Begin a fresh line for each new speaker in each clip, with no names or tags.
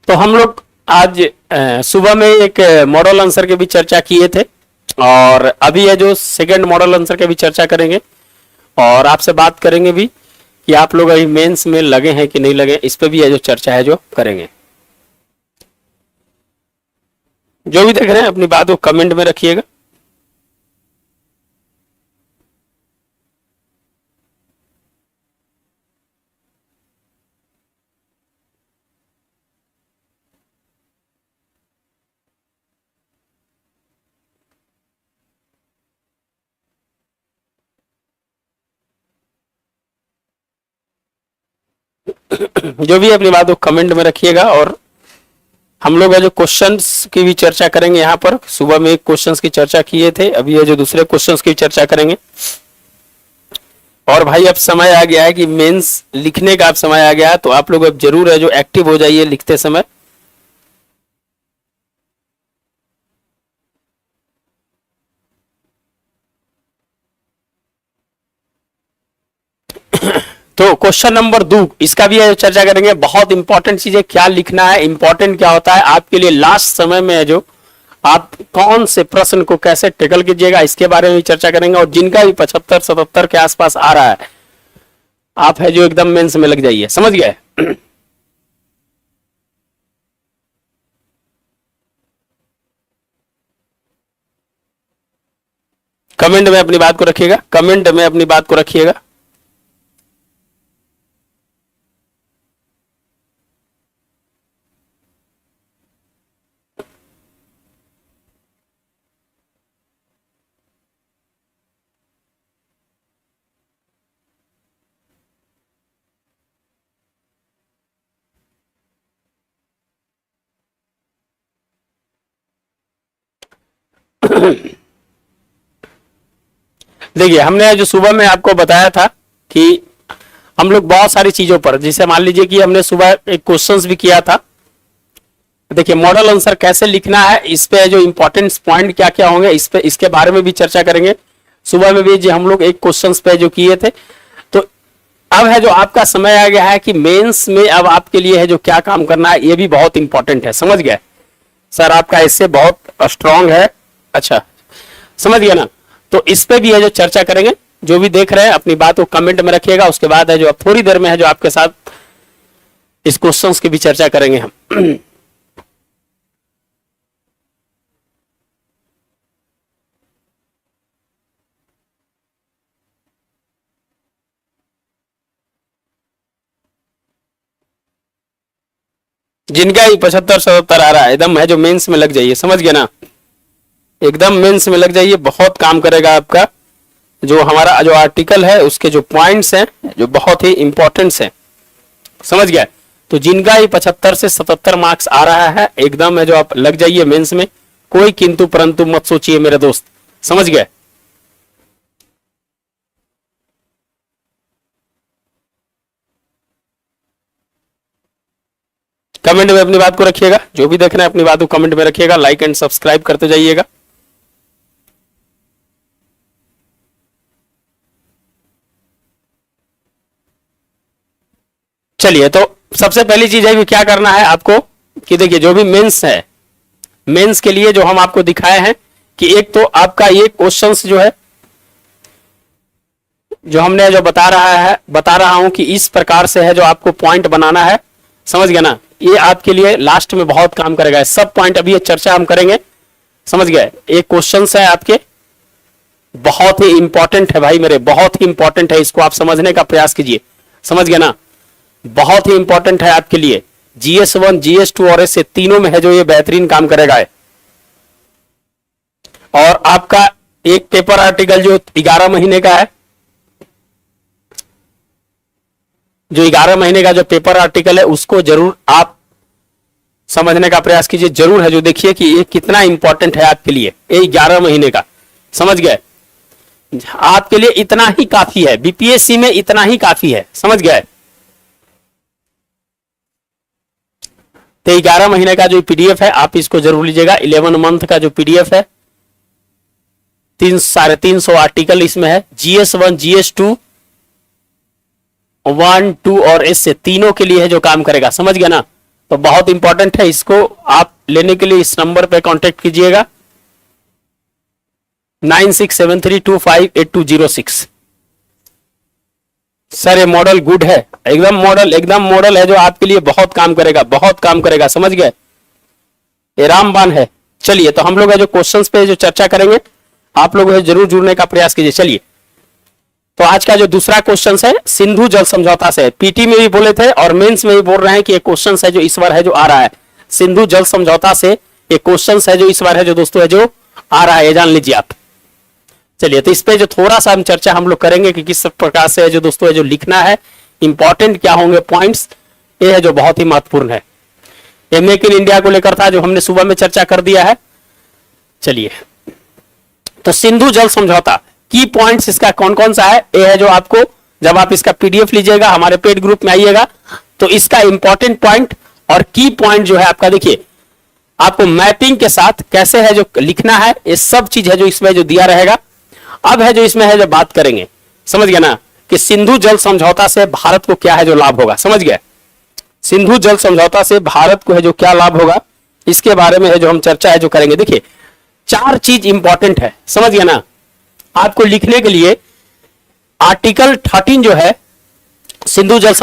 तो हम लोग आज सुबह में एक मॉडल आंसर के भी चर्चा किए थे और अभी है जो सेकंड मॉडल आंसर के भी चर्चा करेंगे और आपसे बात करेंगे भी कि आप लोग अभी मेंस में लगे हैं कि नहीं लगे, इस पे भी है जो चर्चा है जो करेंगे। जो भी देख रहे हैं अपनी बात को कमेंट में रखिएगा। जो भी अपनी बात को कमेंट में रखिएगा और हम लोग है जो क्वेश्चंस की भी चर्चा करेंगे। यहाँ पर सुबह में एक क्वेश्चंस की चर्चा किए थे, अभी है जो दूसरे क्वेश्चंस की चर्चा करेंगे। और भाई अब समय आ गया है कि मेंस लिखने का अब समय आ गया है, तो आप लोग अब जरूर है जो एक्टिव हो जाइए लिखते समय। तो क्वेश्चन नंबर 2 इसका भी है चर्चा करेंगे। बहुत इंपॉर्टेंट चीज है, क्या लिखना है, इंपॉर्टेंट क्या होता है आपके लिए लास्ट समय में है जो आप कौन से प्रश्न को कैसे टेकल कीजिएगा, इसके बारे में भी चर्चा करेंगे। और जिनका भी 75-77 के आसपास आ रहा है, आप है जो एकदम मेंस में लग जाइए, समझ गए। कमेंट में अपनी बात को रखिएगा, कमेंट में अपनी बात को रखिएगा। देखिए हमने जो सुबह में आपको बताया था कि हम लोग बहुत सारी चीजों पर, जैसे मान लीजिए कि हमने सुबह एक क्वेश्चंस भी किया था। देखिए मॉडल आंसर कैसे लिखना है, इस पे जो इंपॉर्टेंट पॉइंट क्या क्या होंगे, इस पे इसके बारे में भी चर्चा करेंगे। सुबह में भी जो हम लोग एक क्वेश्चंस पे जो किए थे, तो अब है जो आपका समय आ गया है कि मेंस में अब आपके लिए है जो क्या काम करना है, ये भी बहुत इंपॉर्टेंट है। समझ गए सर, आपका इससे बहुत स्ट्रांग है। अच्छा समझ गया ना, तो इस पे भी है जो चर्चा करेंगे। जो भी देख रहे हैं अपनी बात को कमेंट में रखिएगा। उसके बाद है जो अब थोड़ी देर में है जो आपके साथ इस क्वेश्चंस की भी चर्चा करेंगे हम। जिनका ही 75-77 आ रहा है, एकदम है जो मेंस में लग जाइए, समझ गए ना, एकदम मेंस में लग जाइए। बहुत काम करेगा आपका जो हमारा जो आर्टिकल है, उसके जो पॉइंट्स हैं जो बहुत ही इंपॉर्टेंट हैं, समझ गया। तो जिनका ही 75 से 77 मार्क्स आ रहा है, एकदम है जो आप लग जाइए मेंस में। कोई किंतु परंतु मत सोचिए मेरे दोस्त, समझ गए। कमेंट में अपनी बात को रखिएगा। जो भी देख रहे हैं अपनी बात को कमेंट में रखिएगा, लाइक एंड सब्सक्राइब करते जाइएगा। चलिए, तो सबसे पहली चीज है कि क्या करना है आपको कि देखिए जो भी मेंस है, मेंस के लिए जो हम आपको दिखाए हैं कि एक तो आपका ये क्वेश्चंस जो है जो हमने जो बता रहा हूं कि इस प्रकार से है जो आपको पॉइंट बनाना है, समझ गया ना। ये आपके लिए लास्ट में बहुत काम करेगा। सब पॉइंट अभी ये चर्चा हम करेंगे, समझ गए। एक क्वेश्चंस है आपके, बहुत ही इंपॉर्टेंट है भाई मेरे, बहुत ही इंपॉर्टेंट है। इसको आप समझने का प्रयास कीजिए, समझ गया ना, बहुत ही इंपॉर्टेंट है आपके लिए। GS1, GS2 और ऐसे तीनों में है जो ये बेहतरीन काम करेगा है। और आपका एक पेपर आर्टिकल जो 11 महीने का है, जो 11 महीने का जो पेपर आर्टिकल है, उसको जरूर आप समझने का प्रयास कीजिए। जरूर है जो देखिए कि ये कितना इंपॉर्टेंट है आपके लिए, ये 11 महीने का, समझ गए। आपके लिए इतना ही काफी है, बीपीएससी में इतना ही काफी है, समझ गए। तो 11 महीने का जो पीडीएफ है आप इसको जरूर लीजिएगा। 11 मंथ का जो पीडीएफ है, 300-350 आर्टिकल इसमें है। GS1, GS2 1 2 और एस से तीनों के लिए है जो काम करेगा, समझ गया ना। तो बहुत इंपॉर्टेंट है, इसको आप लेने के लिए इस नंबर पे कांटेक्ट कीजिएगा 9673258206। सर ये मॉडल गुड है, एकदम मॉडल है जो आपके लिए बहुत काम करेगा, समझ गए, ये रामबाण है। चलिए तो हम लोग है जो क्वेश्चंस पे जो चर्चा करेंगे, आप लोग है जरूर जुड़ने का प्रयास कीजिए। चलिए तो आज का जो दूसरा क्वेश्चन है सिंधु जल समझौता से, पीटी में भी बोले थे और मेंस में भी बोल रहे हैं कि ये क्वेश्चन है जो इस बार है जो आ रहा है, सिंधु जल समझौता से ये क्वेश्चन है जो इस बार है जो दोस्तों है जो आ रहा है, ये जान लीजिए आप। चलिए तो इस पे जो थोड़ा सा हम चर्चा हम लोग करेंगे कि किस प्रकार से है जो दोस्तों है जो लिखना है, इंपॉर्टेंट क्या होंगे पॉइंट्स, ये है जो बहुत ही महत्वपूर्ण है। ये मेक इन इंडिया को लेकर था जो हमने सुबह में चर्चा कर दिया है। चलिए तो सिंधु जल समझौता की पॉइंट्स इसका कौन कौन सा है, ये है जो आपको जब आप इसका पीडीएफ लीजिएगा हमारे पेड ग्रुप में आइएगा तो इसका इंपॉर्टेंट पॉइंट और की पॉइंट जो है आपका, देखिए आपको मैपिंग के साथ कैसे है जो लिखना है, ये सब चीज है जो इसमें जो दिया रहेगा। अब है जो इसमें है जो बात करेंगे, समझ गया ना, कि सिंधु जल समझौता से भारत को क्या है जो लाभ होगा, समझ गए, सिंधु जल समझौता से भारत को है जो क्या लाभ होगा, इसके बारे में है जो हम चर्चा है जो करेंगे। देखिए 4 चीज इंपॉर्टेंट है, समझ गया ना। आपको लिखने के लिए आर्टिकल 13 जो है सिंधु जल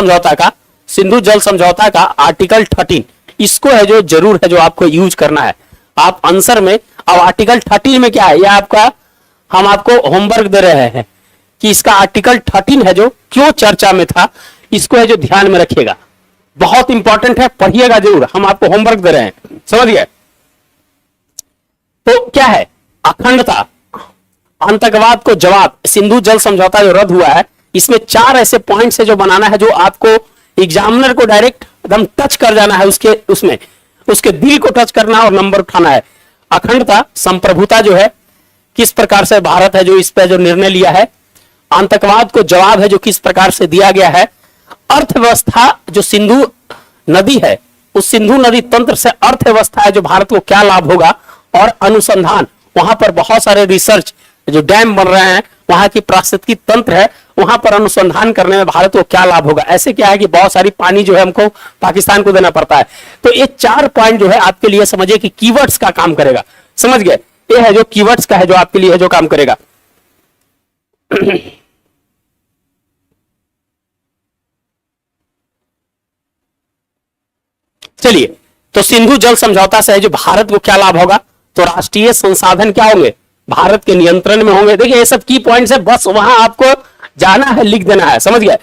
समझौता का आर्टिकल 13, इसको है जो जरूर है जो आपको यूज करना है। आप आंसर में, अब आर्टिकल 13 में क्या है, यह आपका हम आपको होमवर्क दे रहे हैं कि इसका आर्टिकल 13 है जो क्यों चर्चा में था, इसको है जो ध्यान में रखिएगा, बहुत इंपॉर्टेंट है, पढ़िएगा जरूर, हम आपको होमवर्क दे रहे हैं, समझ गए। तो क्या है, अखंडता, आतंकवाद को जवाब, सिंधु जल समझौता जो रद्द हुआ है, इसमें 4 ऐसे पॉइंट्स है जो बनाना है जो आपको एग्जामिनर को डायरेक्ट एकदम टच कर जाना है, उसके दिल को टच करना है और नंबर उठाना है। अखंडता, संप्रभुता जो है, किस प्रकार से भारत है जो इस पे जो निर्णय लिया है, आतंकवाद को जवाब है जो किस प्रकार से दिया गया है, अर्थव्यवस्था जो सिंधु नदी है, उस सिंधु नदी तंत्र से अर्थव्यवस्था है जो भारत को क्या लाभ होगा, और अनुसंधान, वहां पर बहुत सारे रिसर्च जो डैम बन रहे हैं, वहां की पारिस्थितिकी तंत्र है, वहां पर अनुसंधान करने में भारत को क्या लाभ होगा। ऐसे क्या है कि बहुत सारी पानी जो है हमको पाकिस्तान को देना पड़ता है। तो ये 4 पॉइंट जो है आपके लिए समझिए कि कीवर्ड्स का काम करेगा, समझ गए, ये है जो कीवर्ड्स का है जो आपके लिए है जो काम करेगा। चलिए तो सिंधु जल समझौता से है जो भारत को क्या लाभ होगा, तो राष्ट्रीय संसाधन क्या होंगे, भारत के नियंत्रण में होंगे। देखिए ये सब की पॉइंट्स है, बस वहां आपको जाना है, लिख देना है, समझ गए।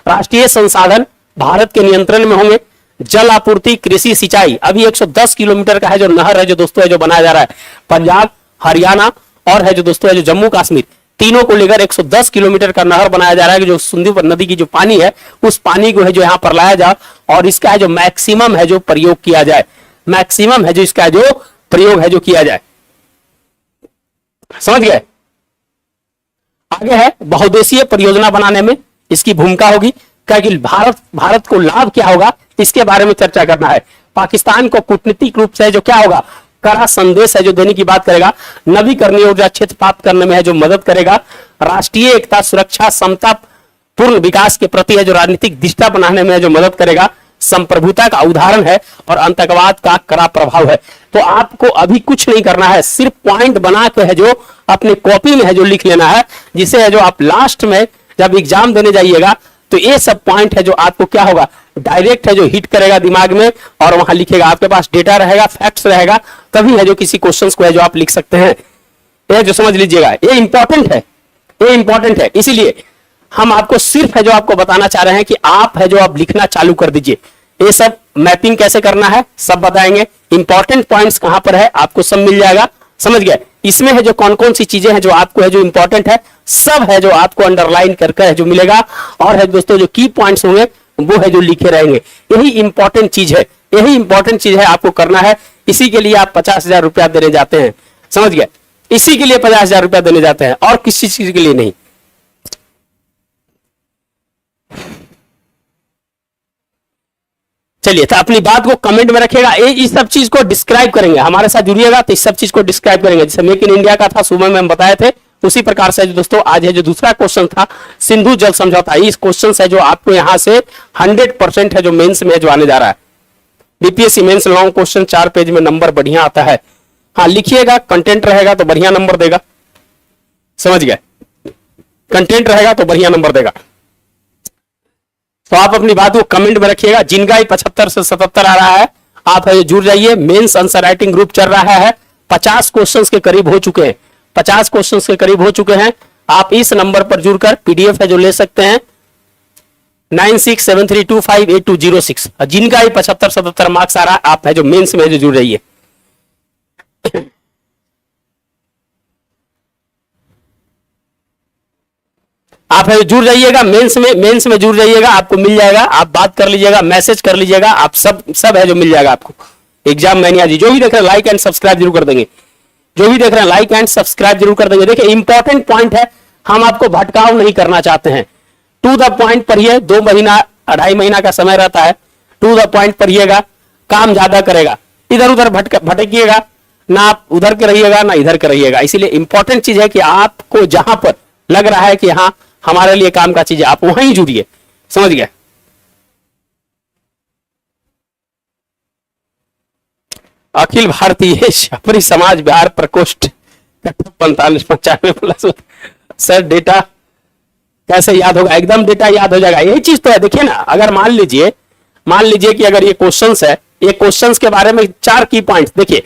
राष्ट्रीय संसाधन भारत के नियंत्रण में होंगे, जल आपूर्ति, कृषि, सिंचाई, अभी 110 किलोमीटर का है जो नहर है जो दोस्तों है जो बनाया जा रहा है, पंजाब, हरियाणा और है जो दोस्तों है जो जम्मू कश्मीर, तीनों को लेकर 110 किलोमीटर का नहर बनाया जा रहा है कि जो सिंधु नदी की जो पानी है उस पानी को है जो यहां पर लाया जाए और इसका है जो मैक्सिमम है जो प्रयोग किया जाए, मैक्सिमम है जो इसका जो प्रयोग है जो किया जाए, समझ गए। आगे है बहुदेशीय परियोजना बनाने में इसकी भूमिका होगी, क्योंकि भारत को लाभ क्या होगा इसके बारे में चर्चा करना है। पाकिस्तान को कूटनीतिक रूप से जो क्या होगा, कड़ा संदेश है जो देने की बात करेगा, नवीकरणीय ऊर्जा क्षेत्र प्राप्त करने में है जो मदद करेगा, राष्ट्रीय एकता, सुरक्षा, समता, पूर्ण विकास के प्रति है जो राजनीतिक दिशा बनाने में है जो मदद करेगा, संप्रभुता का उदाहरण है और आतंकवाद का कड़ा प्रभाव है। तो आपको अभी कुछ नहीं करना है, सिर्फ पॉइंट बना के है जो अपनी कॉपी में है जो लिख लेना है, जिसे है जो आप लास्ट में जब एग्जाम देने जाइएगा तो ये सब पॉइंट है जो आपको क्या होगा, डायरेक्ट है जो हिट करेगा दिमाग में और वहां लिखेगा, आपके पास डेटा रहेगा, फैक्ट्स रहेगा, तभी है जो किसी क्वेश्चंस को है जो आप लिख सकते हैं। ये जो समझ लीजिएगा, ये इंपॉर्टेंट है, ये इंपॉर्टेंट है। इसीलिए हम आपको सिर्फ है जो आपको बताना चाह रहे हैं कि आप है जो आप लिखना चालू कर दीजिए। ये सब मैपिंग कैसे करना है सब बताएंगे, इंपॉर्टेंट पॉइंट्स कहां पर है आपको सब मिल जाएगा, समझ गए। इसमें है जो कौन कौन सी चीजें हैं जो आपको है जो इंपॉर्टेंट है, सब है जो आपको अंडरलाइन करके है जो मिलेगा, और है दोस्तों जो की पॉइंट्स होंगे वो है जो लिखे रहेंगे। यही इंपॉर्टेंट चीज है, यही इंपॉर्टेंट चीज है आपको करना है। इसी के लिए आप 50,000 रुपया देने जाते हैं, समझ गए, इसी के लिए 50,000 रुपया देने जाते हैं और किसी चीज के लिए नहीं। चलिए तो अपनी बात को कमेंट में रखिएगा, इस सब चीज को डिस्क्राइब करेंगे, हमारे साथ जुड़िएगा तो इस सब चीज को डिस्क्राइब करेंगे। जैसे मेक इन इंडिया का था सुबह में हम बताए थे, उसी प्रकार से जो दोस्तों आज है जो दूसरा क्वेश्चन था सिंधु जल समझौता, इस क्वेश्चन से जो आपको यहां से 100% है जो मेंस में जो आने जा रहा है। BPSC mains long question 4 page में नंबर बढ़िया आता है। हाँ लिखिएगा, कंटेंट रहेगा तो बढ़िया नंबर देगा, समझ गए, कंटेंट रहेगा तो बढ़िया नंबर देगा। तो आप अपनी बात को कमेंट में रखिएगा। जिनका ही 75 से 77 आ रहा है आप है जुड़ जाइए। मेंस आंसर राइटिंग ग्रुप चल रहा है, 50 क्वेश्चंस के करीब हो चुके हैं, 50 क्वेश्चंस के करीब हो चुके हैं। आप इस नंबर पर जुड़कर पीडीएफ है जो ले सकते हैं 9673258206। जिनका ही 75-77 मार्क्स आ रहा है आप है जो मेंस में जो जुड़ रही है। आप है जुड़ जाइएगा मेंस में जुड़ जाइएगा, आपको मिल जाएगा। आप बात कर लीजिएगा, मैसेज कर लीजिएगा, आप सब है जो मिल जाएगा आपको। एग्जाम मैनिया जी जो भी देख रहे हैं लाइक एंड सब्सक्राइब जरूर कर देंगे, जो भी देख रहे हैं लाइक एंड सब्सक्राइब जरूर कर देंगे। देखिए इंपॉर्टेंट पॉइंट है, हम आपको भटकाव नहीं करना चाहते हैं, टू द पॉइंट पढ़िए। 2 महीना 2.5 महीना का समय रहता है, टू द पॉइंट पढ़िएगा, काम ज्यादा करेगा। इधर उधर भटकिएगा ना, आप उधर के रहिएगा ना इधर के रहिएगा। इसीलिए इंपॉर्टेंट चीज है कि आपको जहां पर लग रहा है कि हाँ हमारे लिए काम का चीज है, आप वहीं जुड़िए, समझ गए। अखिल भारतीय छपरी समाज बिहार प्रकोष्ठ 45-95 सर डेटा कैसे याद होगा? एकदम डेटा याद हो जाएगा, यही चीज तो है। देखिए ना, अगर मान लीजिए कि अगर ये क्वेश्चंस है, ये क्वेश्चंस के बारे में 4 की पॉइंट्स देखिए।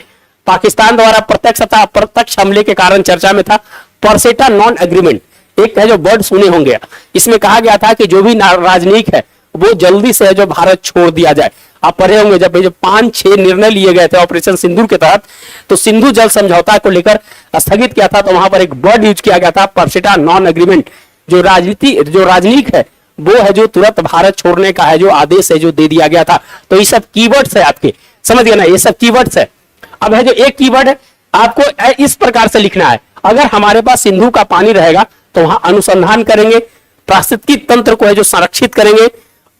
पाकिस्तान द्वारा प्रत्यक्ष तथा अप्रत्यक्ष हमले के कारण चर्चा में था परसेटा नॉन एग्रीमेंट, एक है जो वर्ड सुने होंगे। इसमें कहा गया था कि जो भी राजनीतिक है वो जल्दी से है जो भारत छोड़ दिया जाए। आप पढ़े होंगे जब जो 5-6 निर्णय लिए गए थे ऑपरेशन सिंदूर के तहत, तो सिंधु जल समझौता को लेकर स्थगित किया था, तो वहां पर एक वर्ड यूज किया गया था परसेटा नॉन एग्रीमेंट। जो राजनीतिक है वो है जो तुरंत भारत छोड़ने का है जो आदेश है जो दे दिया गया था। तो ये सब कीवर्ड्स है आपके, समझ गए ना, ये सब कीवर्ड्स है। अब है जो एक कीवर्ड है आपको इस प्रकार से लिखना है, अगर हमारे पास सिंधु का पानी रहेगा तो वहां अनुसंधान करेंगे, पारिस्थितिकी तंत्र को है जो संरक्षित करेंगे,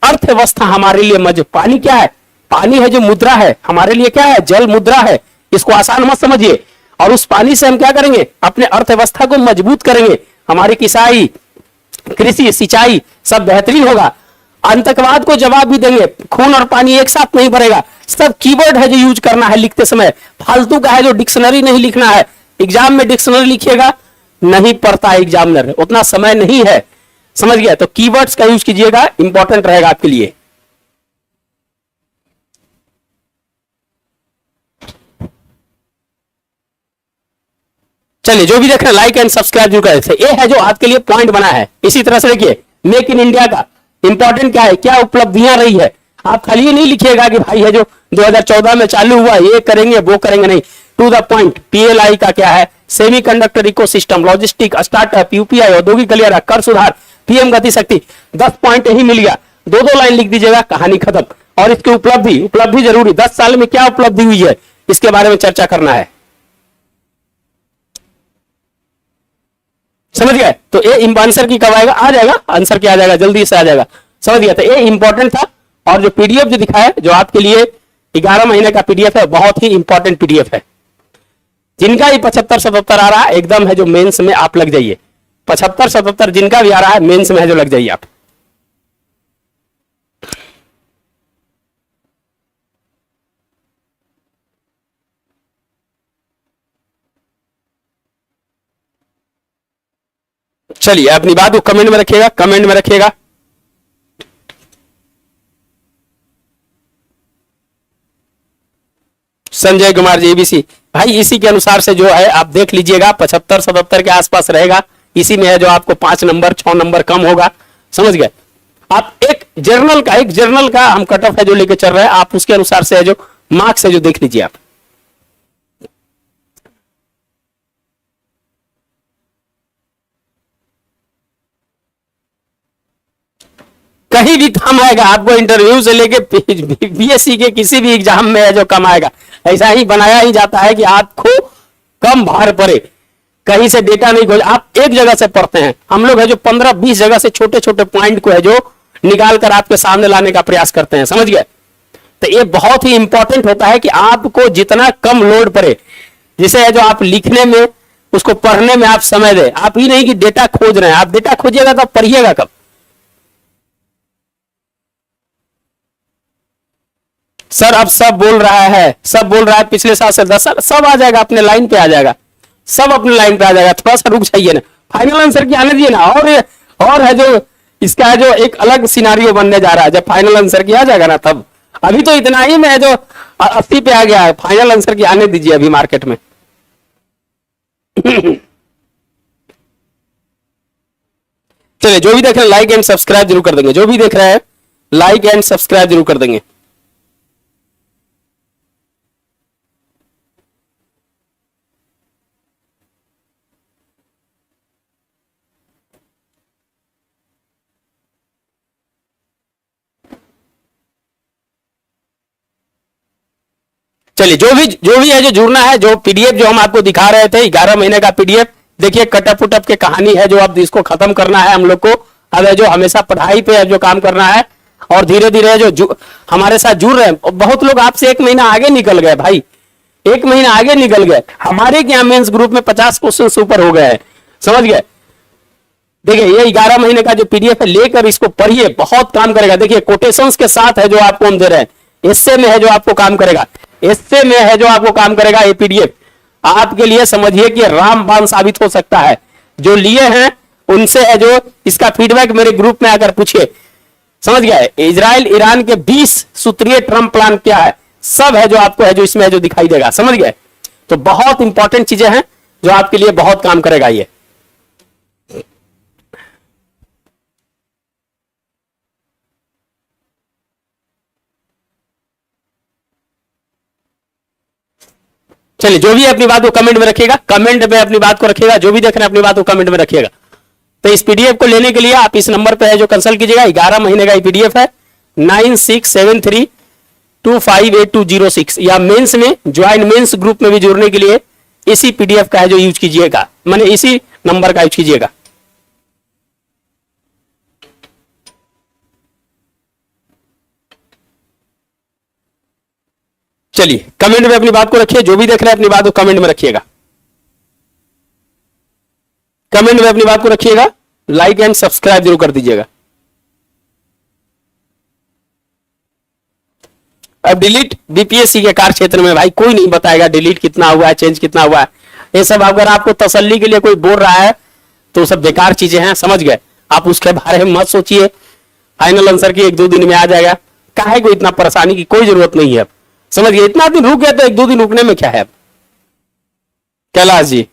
अर्थव्यवस्था हमारे लिए पानी क्या है? पानी है जो मुद्रा है, हमारे लिए क्या है? जल मुद्रा है। इसको आसान मत समझिए। और उस पानी से हम क्या करेंगे? अपने अर्थव्यवस्था को मजबूत करेंगे, हमारी किसाई, कृषि, सिंचाई सब बेहतरीन होगा। आतंकवाद को जवाब भी देंगे, खून और पानी एक साथ नहीं भरेगा। सब कीवर्ड है जो यूज करना है लिखते समय, फालतू का है जो डिक्शनरी नहीं लिखना है। एग्जाम में डिक्शनरी लिखिएगा नहीं पढ़ता है एग्जामिनर, उतना समय नहीं है, समझ गया। तो कीवर्ड्स का यूज कीजिएगा, इंपॉर्टेंट रहेगा आपके लिए। चलिए जो भी देख रहे हैं लाइक एंड सब्सक्राइब जरूर करें। ये है जो आपके लिए पॉइंट बना है। इसी तरह से देखिए मेक इन इंडिया का इंपॉर्टेंट क्या है, क्या उपलब्धियां रही है। आप खाली ये नहीं लिखिएगा कि भाई है जो 2014 में चालू हुआ ये करेंगे वो करेंगे, नहीं, टू द पॉइंट। पीएलआई का क्या है, semiconductor ecosystem, logistic, startup, UPI, औद्योगिक गलियारा, कर सुधार, पीएम गति शक्ति, 10 पॉइंट यही मिल गया। 2-2 लाइन लिख दीजिएगा, कहानी खत्म। और इसकी उपलब्धि जरूरी, 10 साल में क्या उपलब्धि हुई है इसके बारे में चर्चा करना है, समझ गए। तो ये आंसर की कब आएगा? आ जाएगा आंसर, क्या आ जाएगा, जल्दी से आ जाएगा, समझ गया। तो ये इंपॉर्टेंट था। और जो पीडीएफ जो दिखाया जो आपके लिए 11 महीने का पीडीएफ है, बहुत ही इंपॉर्टेंट पीडीएफ है। जिनका ही 75-77 आ रहा है एकदम है जो मेंस में आप लग जाइए। 75-77 जिनका भी आ रहा है मेंस में है जो लग जाइए आप। चलिए अपनी बात को कमेंट में रखिएगा, कमेंट में रखिएगा। संजय कुमार जी एबीसी, भाई इसी के अनुसार से जो है आप देख लीजिएगा 75-77 के आसपास रहेगा। इसी में है जो आपको 5 नंबर 6 नंबर कम होगा, समझ गए। आप एक जर्नल का हम कट ऑफ है जो लेके चल रहे हैं, आप उसके अनुसार से है जो मार्क्स है जो देख लीजिए आप। कहीं भी काम आएगा आपको, इंटरव्यू से लेके बीएससी के किसी भी एग्जाम में है जो कम आएगा। ऐसा ही बनाया ही जाता है कि आपको कम भार पड़े, कहीं से डेटा नहीं खोज, आप एक जगह से पढ़ते हैं। हम लोग है जो 15-20 जगह से छोटे छोटे पॉइंट को है जो निकाल कर आपके सामने लाने का प्रयास करते हैं, समझ गए। तो ये बहुत ही इंपॉर्टेंट होता है कि आपको जितना कम लोड पड़े, जिसे है जो आप लिखने में उसको पढ़ने में आप समय दें। आप ही नहीं कि डेटा खोज रहे हैं, आप डेटा खोजिएगा तो पढ़िएगा कब। सर अब सब बोल रहा है, सब बोल रहा है पिछले साल से 10 साल, सब आ जाएगा, अपने लाइन पे आ जाएगा, सब अपने लाइन पे आ जाएगा। थोड़ा सा रुक जाइए ना, फाइनल आंसर की आने दिए ना। और है जो इसका है जो एक अलग सिनारियो बनने जा रहा है, जब फाइनल आंसर की आ जाएगा ना तब। अभी तो इतना ही में जो 80 पे आ गया है, फाइनल आंसर की आने दीजिए अभी मार्केट में। चलिए जो भी देख रहे हैं लाइक एंड सब्सक्राइब जरूर कर देंगे, जो भी देख रहे हैं लाइक एंड सब्सक्राइब जरूर कर देंगे। चलिए जो भी है जो जुड़ना है, जो पीडीएफ जो हम आपको दिखा रहे थे 11 महीने का पीडीएफ, देखिए कटअप उटअप के कहानी है जो अब इसको खत्म करना है हम लोग को। अब जो हमेशा पढ़ाई पे जो काम करना है और धीरे धीरे जो हमारे साथ जुड़ रहे हैं, बहुत लोग आपसे 1 महीना आगे निकल गए भाई, 1 महीना आगे निकल गए। हमारे क्या मेंस ग्रुप में 50 क्वेश्चन ऊपर हो गए हैं, समझ गए। देखिए ये 11 महीने का जो पीडीएफ है लेकर इसको पढ़िए, बहुत काम करेगा। देखिए कोटेशंस के साथ है जो आपको हम दे रहे हैं, एस्से में है जो आपको काम करेगा, एस्से में है जो आपको काम करेगा। ये पीडीएफ आपके लिए समझिए कि रामबाण साबित हो सकता है। जो लिए हैं उनसे है जो इसका फीडबैक मेरे ग्रुप में आकर पूछिए, समझ गए। इजराइल ईरान के 20 सूत्रीय ट्रम्प प्लान क्या है, सब है जो आपको है जो इसमें है जो दिखाई देगा, समझ गए। तो बहुत इंपॉर्टेंट चीजें हैं जो आपके लिए बहुत काम करेगा ये। चलिए जो भी अपनी बात को कमेंट में रखिएगा, कमेंट में अपनी बात को रखिएगा, जो भी देख रहे हैं अपनी बात को कमेंट में रखिएगा। तो इस पीडीएफ को लेने के लिए आप इस नंबर पे है जो कंसल्ट कीजिएगा। 11 महीने का पीडीएफ है 9673258206, या मेंस में ज्वाइन मेंस ग्रुप में भी जुड़ने के लिए इसी पीडीएफ का है जो यूज कीजिएगा, माने इसी नंबर का यूज कीजिएगा। चलिए कमेंट में अपनी बात को रखिए, जो भी देख रहे हैं अपनी बात को कमेंट में रखिएगा, कमेंट में अपनी बात को रखिएगा, लाइक एंड सब्सक्राइब जरूर कर दीजिएगा। अब डिलीट बीपीएससी के कार्य क्षेत्र में भाई कोई नहीं बताएगा डिलीट कितना हुआ है, चेंज कितना हुआ है। ये सब अगर आपको तसल्ली के लिए कोई बोल रहा है तो सब बेकार चीजें हैं, समझ गए। आप उसके बारे में मत सोचिए, फाइनल आंसर की 1-2 दिन में आ जाएगा। काहे को इतना परेशानी की कोई जरूरत नहीं है, समझ गए। इतना दिन रुक गया तो 1-2 दिन रुकने में क्या है। कैलाश जी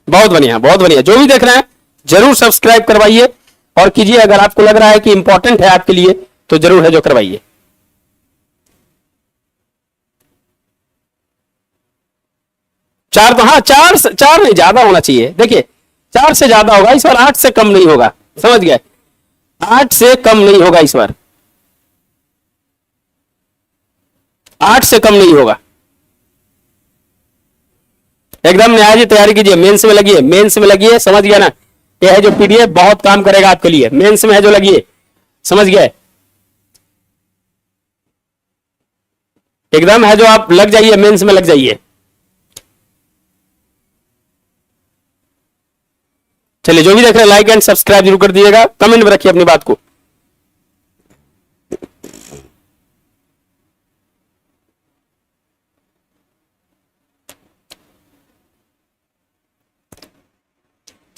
बहुत बढ़िया, बहुत बढ़िया। जो भी देख रहे हैं जरूर सब्सक्राइब करवाइए और कीजिए। अगर आपको लग रहा है कि इंपॉर्टेंट है आपके लिए तो जरूर है जो करवाइए। चार तो हाँ, चार नहीं, ज्यादा होना चाहिए। देखिए 4 से ज्यादा होगा इस बार, 8 से कम नहीं होगा, समझ गए। 8 से कम नहीं होगा इस बार, 8 से कम नहीं होगा। एकदम न्याय तैयारी कीजिए, मेंस में लगिए, मेंस में लगिए, समझ गया ना। यह है जो पीडीएफ बहुत काम करेगा आपके लिए, मेंस में है जो लगिए, समझ गए। एकदम है जो आप लग जाइए, मेंस में लग जाइए। चलिए जो भी देख रहे हैं लाइक एंड सब्सक्राइब जरूर कर दीजिएगा, कमेंट में रखिए अपनी बात को।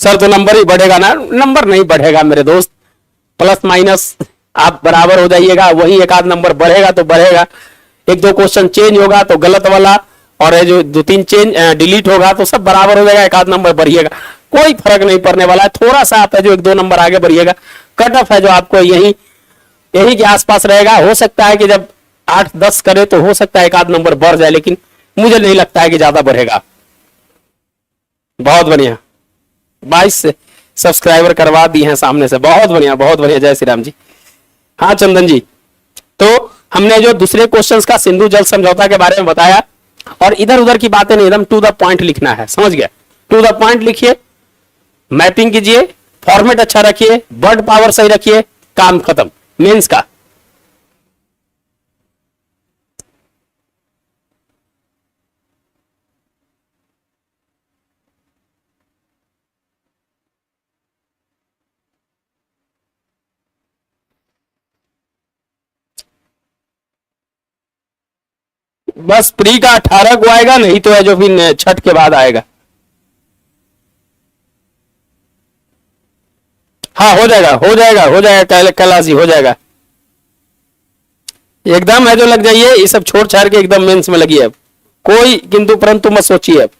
सर तो नंबर ही बढ़ेगा ना, नंबर नहीं बढ़ेगा मेरे दोस्त, प्लस माइनस आप बराबर हो जाइएगा। वही 1-आध नंबर बढ़ेगा तो बढ़ेगा, 1-2 क्वेश्चन चेंज होगा तो गलत वाला, और जो 2-3 चेंज डिलीट होगा तो सब बराबर हो जाएगा, 1-आध नंबर बढ़िएगा, कोई फर्क नहीं पड़ने वाला है। थोड़ा सा आप है जो 1-2 नंबर आगे बढ़िएगा। कट ऑफ है जो आपको यही के आसपास रहेगा। हो सकता है कि जब 8-10 करे तो हो सकता है 1-आध नंबर बढ़ जाए, लेकिन मुझे नहीं लगता है कि ज्यादा बढ़ेगा। बहुत बढ़िया, 22 सब्सक्राइबर करवा दिए हैं सामने से, बहुत बढ़िया, बहुत बढ़िया। जय श्री राम जी। हाँ चंदन जी, तो हमने जो दूसरे क्वेश्चंस का सिंधु जल समझौता के बारे में बताया, और इधर उधर की बातें नहीं, एकदम टू द पॉइंट लिखना है, समझ गया। टू द पॉइंट लिखिए, मैपिंग कीजिए, फॉर्मेट अच्छा रखिए, वर्ड पावर सही रखिए, काम खत्म मेंस का। बस प्री का 18 को आएगा, नहीं तो है जो फिर छठ के बाद आएगा। हाँ हो जाएगा, हो जाएगा, हो जाएगा, कैलाश जी हो जाएगा एकदम है जो लग जाइए, ये सब छोड़ छाड़ के एकदम मेंस में लगी है अब, कोई किंतु परंतु मत सोचिए अब।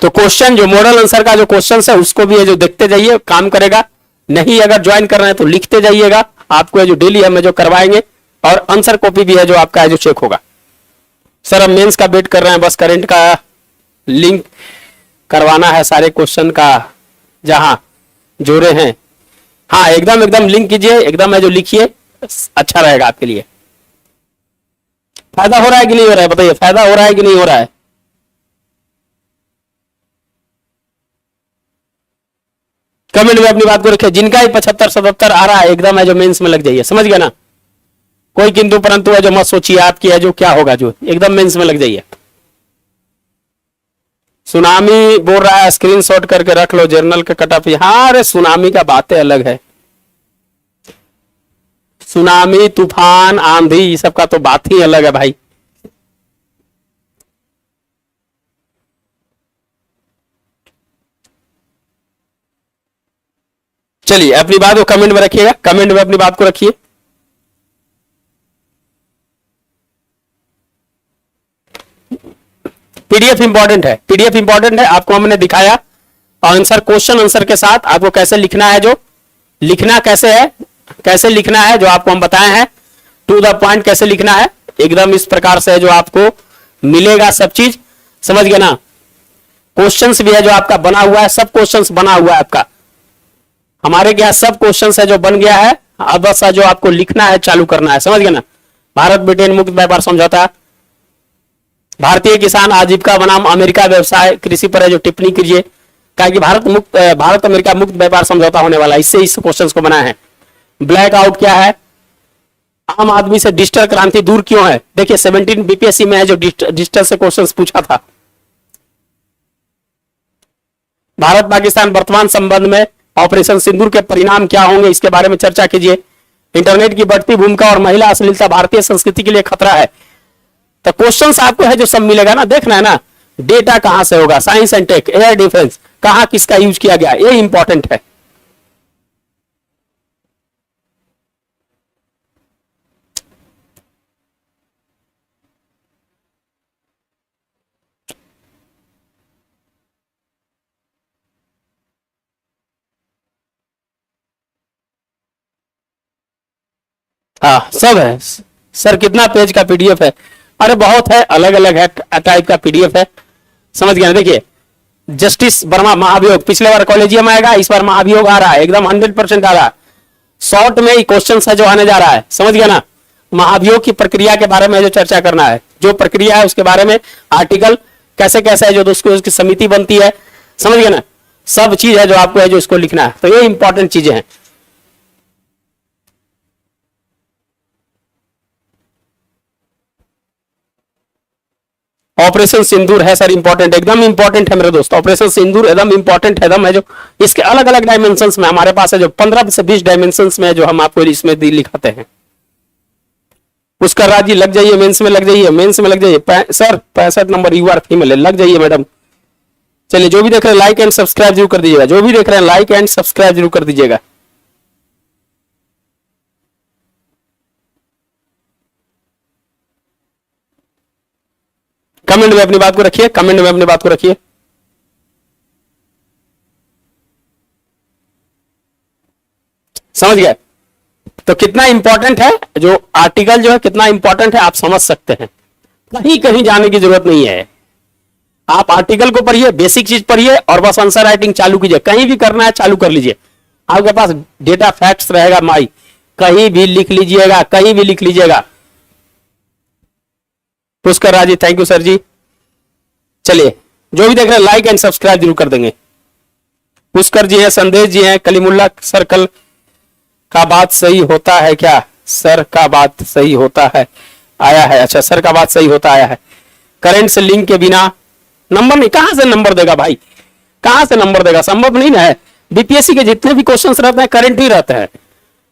तो क्वेश्चन जो मॉडल आंसर का जो क्वेश्चन है उसको भी है जो देखते जाइए, काम करेगा। नहीं अगर ज्वाइन कर रहे हैं तो लिखते जाइएगा, आपको है जो डेली हमें जो करवाएंगे, और आंसर कॉपी भी है जो आपका है जो चेक होगा। सर हम मेंस का वेट कर रहे हैं, बस करंट का लिंक करवाना है सारे क्वेश्चन का जहां जोड़े हैं। हाँ एकदम एकदम लिंक कीजिए, एकदम है जो लिखिए, अच्छा रहेगा आपके लिए। फायदा हो रहा है कि नहीं हो रहा है, बताइए फायदा हो रहा है कि नहीं हो रहा है। कमेंट में अपनी बात को रखिए, जिनका ही 75-77 आ रहा है एकदम है जो मेंस में लग जाइए, समझ गया ना, कोई किंतु परंतु है जो मत सोचिए आपकी है जो क्या होगा, जो एकदम मेंस में लग जाइए। सुनामी बोल रहा है स्क्रीनशॉट करके रख लो जर्नल का कट ऑफ। हाँ अरे सुनामी का बातें अलग है, सुनामी तूफान आंधी ये सब का तो बात ही अलग है भाई। चलिए अपनी बात को कमेंट में रखिएगा, कमेंट में अपनी बात को रखिए। पीडीएफ इंपॉर्टेंट है, पीडीएफ इंपॉर्टेंट है, आपको हमने दिखाया आंसर, क्वेश्चन आंसर के साथ आपको कैसे लिखना है, जो लिखना कैसे है, कैसे लिखना है जो आपको हम बताए हैं, टू द पॉइंट कैसे लिखना है, एकदम इस प्रकार से है जो आपको मिलेगा सब चीज, समझ गए ना। क्वेश्चंस भी है जो आपका बना हुआ है, सब क्वेश्चंस बना हुआ है आपका, हमारे क्या सब क्वेश्चंस है जो बन गया है, अब बस जो आपको लिखना है चालू करना है, समझ गए ना। भारत ब्रिटेन मुक्त व्यापार समझौता, भारतीय किसान आजीविका बनाम अमेरिका व्यवसाय कृषि पर है जो टिप्पणी कीजिए, कहा कि भारत अमेरिका मुक्त व्यापार समझौता होने वाला है, इससे इस क्वेश्चन को बनाया है। ब्लैक आउट क्या है, आम आदमी से डिजिटल क्रांति दूर क्यों है, देखिए 17 बीपीएससी में है जो डिजिटल से क्वेश्चन पूछा था। भारत पाकिस्तान वर्तमान संबंध में ऑपरेशन सिंदूर के परिणाम क्या होंगे, इसके बारे में चर्चा कीजिए। इंटरनेट की बढ़ती भूमिका और महिला अश्लीलता भारतीय संस्कृति के लिए खतरा है। तो क्वेश्चंस आपको है जो सब मिलेगा ना, देखना है ना, डेटा कहां से होगा, science and tech, air defence, कहां किसका यूज किया गया, ये इंपॉर्टेंट है। हाँ सब है सर, कितना पेज का पीडीएफ है, अरे बहुत है, अलग अलग है टाइप का पीडीएफ है, समझ गया। देखिए जस्टिस वर्मा महाभियोग, पिछले बार कॉलेजियम आएगा, इस बार महाभियोग आ रहा है, एकदम 100% आ रहा है, शॉर्ट में ही क्वेश्चन है जो आने जा रहा है, समझ गया ना। महाभियोग की प्रक्रिया के बारे में जो चर्चा करना है, जो प्रक्रिया है उसके बारे में, आर्टिकल कैसे कैसे है जो दोस्तों उसकी समिति बनती है, समझ गया ना, सब चीज है जो आपको है जो इसको लिखना है, तो ये इंपॉर्टेंट चीजें हैं। ऑपरेशन सिंदूर है सर इंपॉर्टेंट, एकदम इंपॉर्टेंट है मेरे दोस्त, ऑपरेशन सिंदूर एकदम इंपॉर्टेंट है, एकदम है जो इसके अलग अलग डायमेंशंस में हमारे पास है जो 15 से 20 डायमेंशंस में है जो हम आपको इसमें लिखाते हैं। उसका राज्य लग जाइए, मेंस में लग जाइए, मेंस में लग जाइए सर, 65 नंबर यूआर फीमेल लग जाइए मैडम। चलिए जो भी देख रहे हैं लाइक एंड सब्सक्राइब जरूर कर दीजिएगा, जो भी देख रहे हैं लाइक एंड सब्सक्राइब जरूर कर दीजिएगा। कमेंट में अपनी बात को रखिए, कमेंट में अपनी बात को रखिए। समझ गए, तो कितना इंपॉर्टेंट है जो आर्टिकल जो है, कितना इंपॉर्टेंट है आप समझ सकते हैं, कहीं कहीं जाने की जरूरत नहीं है। आप आर्टिकल को पढ़िए, बेसिक चीज पढ़िए और बस आंसर राइटिंग चालू कीजिए, कहीं भी करना है चालू कर लीजिए, आपके पास डेटा फैक्ट्स रहेगा माई, कहीं भी लिख लीजिएगा, कहीं भी लिख लीजिएगा। पुष्कर राजी, थैंक यू सर जी। चलिए जो भी देख रहे हैं लाइक एंड सब्सक्राइब जरूर कर देंगे। पुष्कर जी है, संदेश जी हैं, कलीमुल्ला सर्कल का बात सही होता है क्या? सर का बात सही होता है आया है। अच्छा, सर का बात सही होता आया है। करंट से लिंक के बिना नंबर नहीं, कहां से नंबर देगा भाई, कहां से नंबर देगा, संभव नहीं ना है। बीपीएससी के जितने भी क्वेश्चंस रहते हैं करंट ही रहते हैं।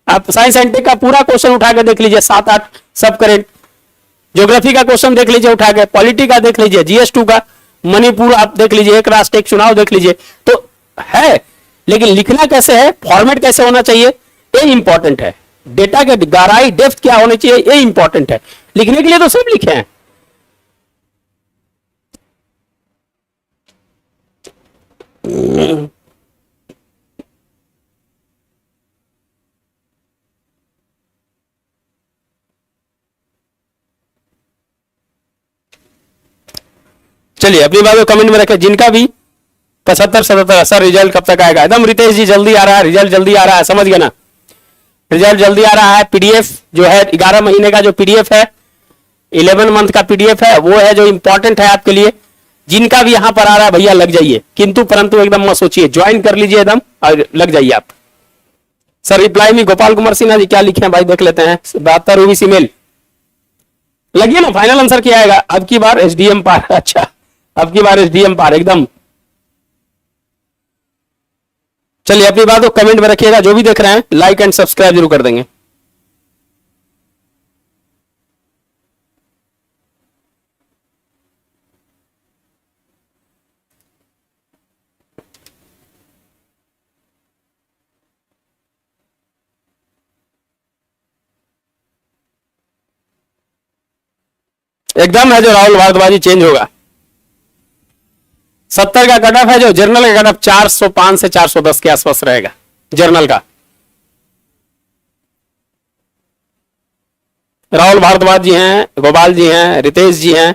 आप साइंस एंड टेक का पूरा क्वेश्चन उठा के देख लीजिए, 7-8 सब करंट। ज्योग्राफी का क्वेश्चन देख लीजिए उठा के, पॉलिटी का देख लीजिए, जीएस2 का, मणिपुर आप देख लीजिए, एक राष्ट्र एक चुनाव देख लीजिए, तो है। लेकिन लिखना कैसे है, फॉर्मेट कैसे होना चाहिए, ये इंपॉर्टेंट है। डेटा के गहराई डेप्थ क्या होनी चाहिए, ये इंपॉर्टेंट है। लिखने के लिए तो सब लिखे हैं। चलिए अपनी बात को कमेंट में रखें, जिनका भी 75-77 सर रिजल्ट कब तक आएगा? एकदम रितेश जी जल्दी आ रहा है, रिजल्ट जल्दी आ रहा है, समझ गए ना, रिजल्ट जल्दी आ रहा है। पीडीएफ जो है 11 महीने का जो पीडीएफ है, 11 मंथ का पीडीएफ है, वो है जो इंपॉर्टेंट है आपके लिए। जिनका भी यहां पर आ रहा है भैया लग जाइए, किंतु परंतु एकदम मत सोचिए, ज्वाइन कर लीजिए एकदम और लग जाइए आप। सर रिप्लाई में गोपाल कुमार सिन्हा जी क्या लिखे हैं भाई, देख लेते हैं। 72 ओबीसी मेल लगिए ना, फाइनल आंसर क्या आएगा? अब की बार एसडीएम पार। अच्छा, अब की बार एसडीएम पार एकदम। चलिए अपनी बात को कमेंट में रखिएगा, जो भी देख रहे हैं लाइक एंड सब्सक्राइब जरूर कर देंगे। एकदम है जो राहुल भारद्वाज चेंज होगा। 70 का कट ऑफ है, जो जर्नल का कट ऑफ 405 से 410 के आसपास रहेगा जर्नल का। राहुल भारद्वाज जी हैं, गोपाल जी हैं, रितेश जी हैं,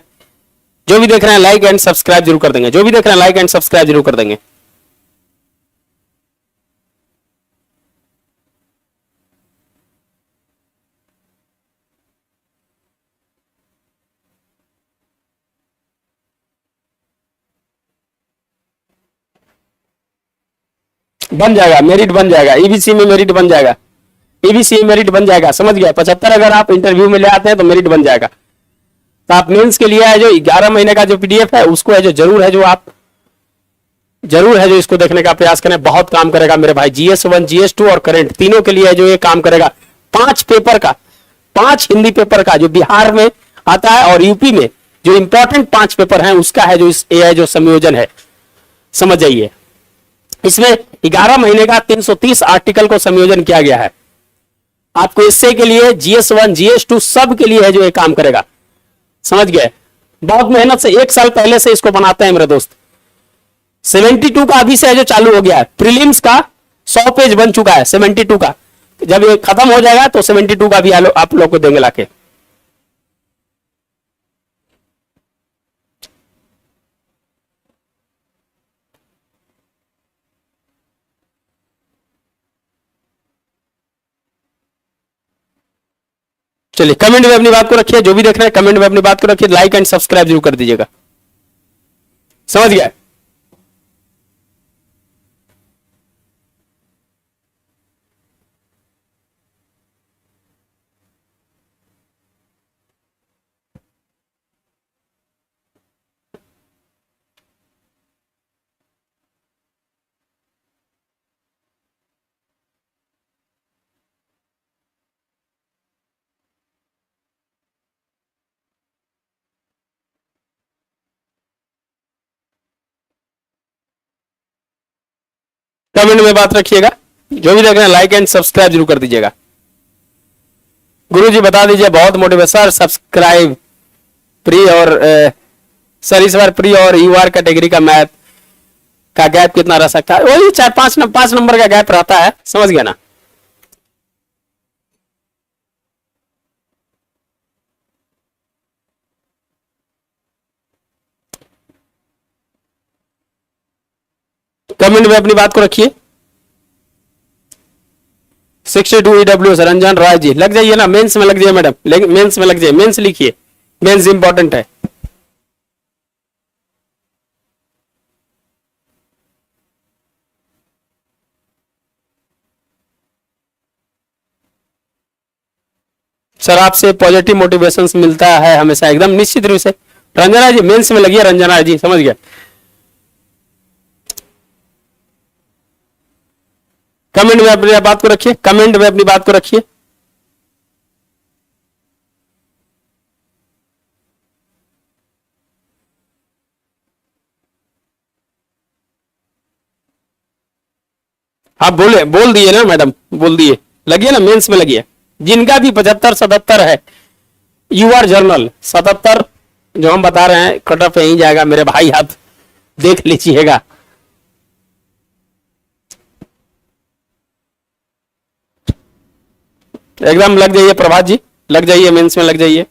जो भी देख रहे हैं लाइक एंड सब्सक्राइब जरूर कर देंगे, जो भी देख रहे हैं लाइक एंड सब्सक्राइब जरूर कर देंगे। बन जाएगा, मेरिट बन जाएगा, ईबीसी में मेरिट बन जाएगा, ईबीसी में मेरिट बन जाएगा, समझ गया। 75 अगर आप इंटरव्यू में ले आते हैं तो मेरिट बन जाएगा। तो आप मेंस के लिए है जो 11 महीने का जो पीडीएफ है उसको है जो जरूर है जो आप जरूर है जो इसको देखने का प्रयास करें, बहुत काम करेगा मेरे भाई। जीएस1 जीएस2 और करंट तीनों के लिए है जो ये काम करेगा। 5 पेपर का, 5 हिंदी पेपर का जो बिहार में आता है और यूपी में जो इंपॉर्टेंट 5 पेपर हैं उसका है जो इस एआई जो संयोजन है, समझ जाइए। इसमें 11 महीने का 330 आर्टिकल को संयोजन किया गया है। आपको इससे के लिए जीएस1 जीएस2 सब के लिए है जो ये काम करेगा, समझ गए। बहुत मेहनत से 1 साल पहले से इसको बनाते हैं मेरे दोस्त। 72 का अभी से है जो चालू हो गया है। प्रीलिम्स का 100 पेज बन चुका है 72 का। जब ये खत्म हो जाएगा तो 72 का भी आप लोग को देंगे लाके। चलिए कमेंट में अपनी बात को रखिए, जो भी देख रहे हैं कमेंट में अपनी बात को रखिए, लाइक एंड सब्सक्राइब जरूर कर दीजिएगा, समझ गया। कमेंट में बात रखिएगा, जो भी देख रहे हैं लाइक एंड सब्सक्राइब जरूर कर दीजिएगा। गुरु जी बता दीजिए, बहुत मोटिवेशन सब्सक्राइब प्री और सर इस बार प्री और यूआर कैटेगरी का मैथ का गैप कितना रह सकता है? वही 4-5 नंबर का गैप रहता है, समझ गया ना। कमेंट में अपनी बात को रखिए। 62 EW रंजन राय जी लग जाइए ना, मेंस में लग जाइए मैडम, मेंस में लग जाइए, मेंस लिखिए, मेंस इंपॉर्टेंट है। सर आपसे पॉजिटिव मोटिवेशन मिलता है हमेशा, एकदम निश्चित रूप से। रंजना जी मेंस में लगी है, रंजना जी समझ गया। कमेंट में अपनी बात को रखिए, कमेंट में अपनी बात को रखिए। आप बोले, बोल दिए ना मैडम, बोल दिए, लगी है ना, मेंस में लगी है। जिनका भी 75-77 है, यू आर जर्नल 77 जो हम बता रहे हैं कट ऑफ यहीं जाएगा मेरे भाई, हाथ देख लीजिएगा। एकदम लग जाइए प्रभात जी, लग जाइए, मेंस में लग जाइए।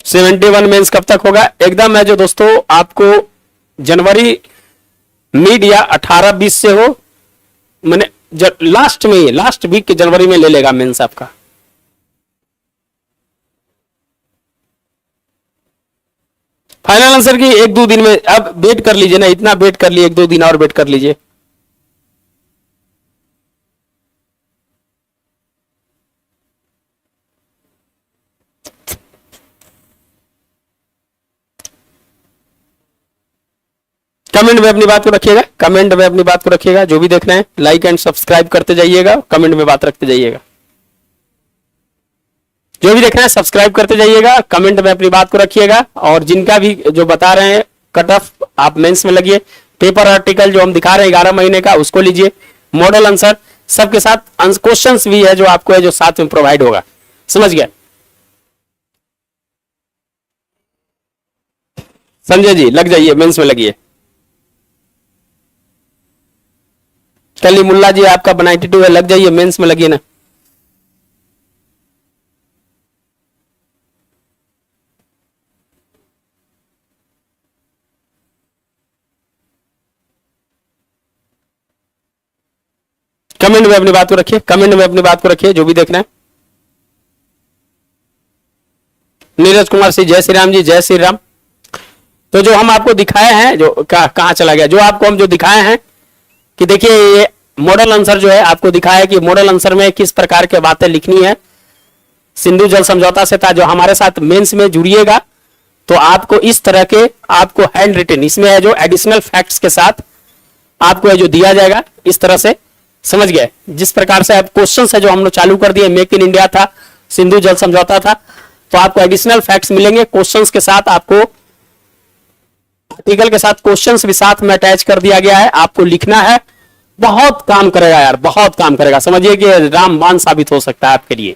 सेवेंटी वन मेंस कब तक होगा? एकदम है जो दोस्तों, आपको जनवरी मिड या 18-20 से हो, मैंने लास्ट में, लास्ट वीक के जनवरी में ले लेगा मेंस आपका। फाइनल आंसर की 1-2 दिन में, अब वेट कर लीजिए ना, इतना वेट कर लिए, 1-2 दिन और वेट कर लीजिए। कमेंट में अपनी बात को रखिएगा, कमेंट में अपनी बात को रखिएगा। जो भी देख रहे हैं लाइक एंड सब्सक्राइब करते जाइएगा, कमेंट में बात रखते जाइएगा। जो भी देख रहे हैं सब्सक्राइब करते जाइएगा, कमेंट में अपनी बात को रखिएगा। और जिनका भी जो बता रहे हैं कट ऑफ, आप मेंस में लगिए। पेपर आर्टिकल जो हम दिखा रहे हैं 11 महीने का, उसको लीजिए। मॉडल आंसर सबके साथ, क्वेश्चन भी है जो आपको है, जो साथ में प्रोवाइड होगा। समझ गया संजय जी? लग जाइए, मेंस में लगिए। कलीमुल्ला जी आपका 92 है, लग जाइए, मेंस में लगिए ना। कमेंट में अपनी बात को रखिए, कमेंट में अपनी बात को रखिए। जो भी देखना है, नीरज कुमार सिंह, जय श्री राम जी, जय श्री राम। तो जो हम आपको दिखाए हैं, जो कहां चला गया, जो आपको हम जो दिखाए हैं कि देखिए ये मॉडल आंसर जो है आपको दिखाया कि मॉडल आंसर में किस प्रकार के बातें लिखनी है। सिंधु जल समझौता से था, जो हमारे साथ मेंस में जुड़िएगा तो आपको इस तरह के, आपको हैंड रिटन इसमें है जो एडिशनल फैक्ट्स के साथ आपको है जो दिया जाएगा इस तरह से। समझ गए? जिस प्रकार से अब क्वेश्चन है जो हम लोग चालू कर दिए, मेक इन इंडिया था, सिंधु जल समझौता था, तो आपको एडिशनल फैक्ट्स मिलेंगे क्वेश्चंस के साथ। आपको आर्टिकल के साथ क्वेश्चंस भी साथ में अटैच कर दिया गया है, आपको लिखना है। बहुत काम करेगा यार, बहुत काम करेगा। समझिए कि रामबाण साबित हो सकता है आपके लिए।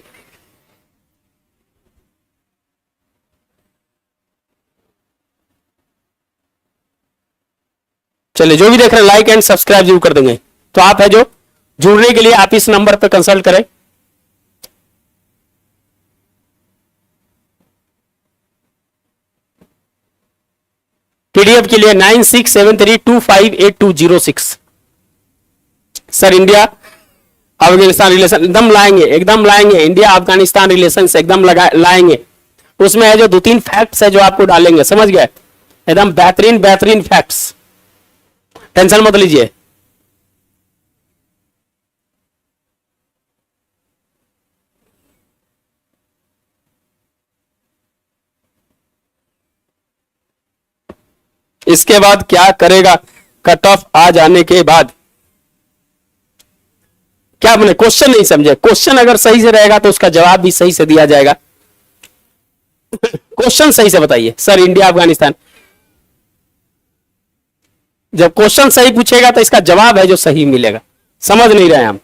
चलिए, जो भी देख रहे हैं लाइक एंड सब्सक्राइब जरूर कर देंगे। तो आप है जो जुड़ने के लिए आप इस नंबर पर कंसल्ट करें। पीडीएफ के लिए 9673258206। सर इंडिया अफगानिस्तान रिलेशन एकदम लाएंगे, एकदम लाएंगे। इंडिया अफगानिस्तान रिलेशन एकदम लाएंगे। उसमें है जो 2-3 फैक्ट्स है जो आपको डालेंगे। समझ गए? एकदम बेहतरीन बेहतरीन फैक्ट्स, टेंशन मत लीजिए। इसके बाद क्या करेगा कट ऑफ आ जाने के बाद? क्या आपने क्वेश्चन नहीं समझे? क्वेश्चन अगर सही से रहेगा तो उसका जवाब भी सही से दिया जाएगा। क्वेश्चन सही से बताइए सर। इंडिया अफगानिस्तान, जब क्वेश्चन सही पूछेगा तो इसका जवाब है जो सही मिलेगा। समझ नहीं रहे हम?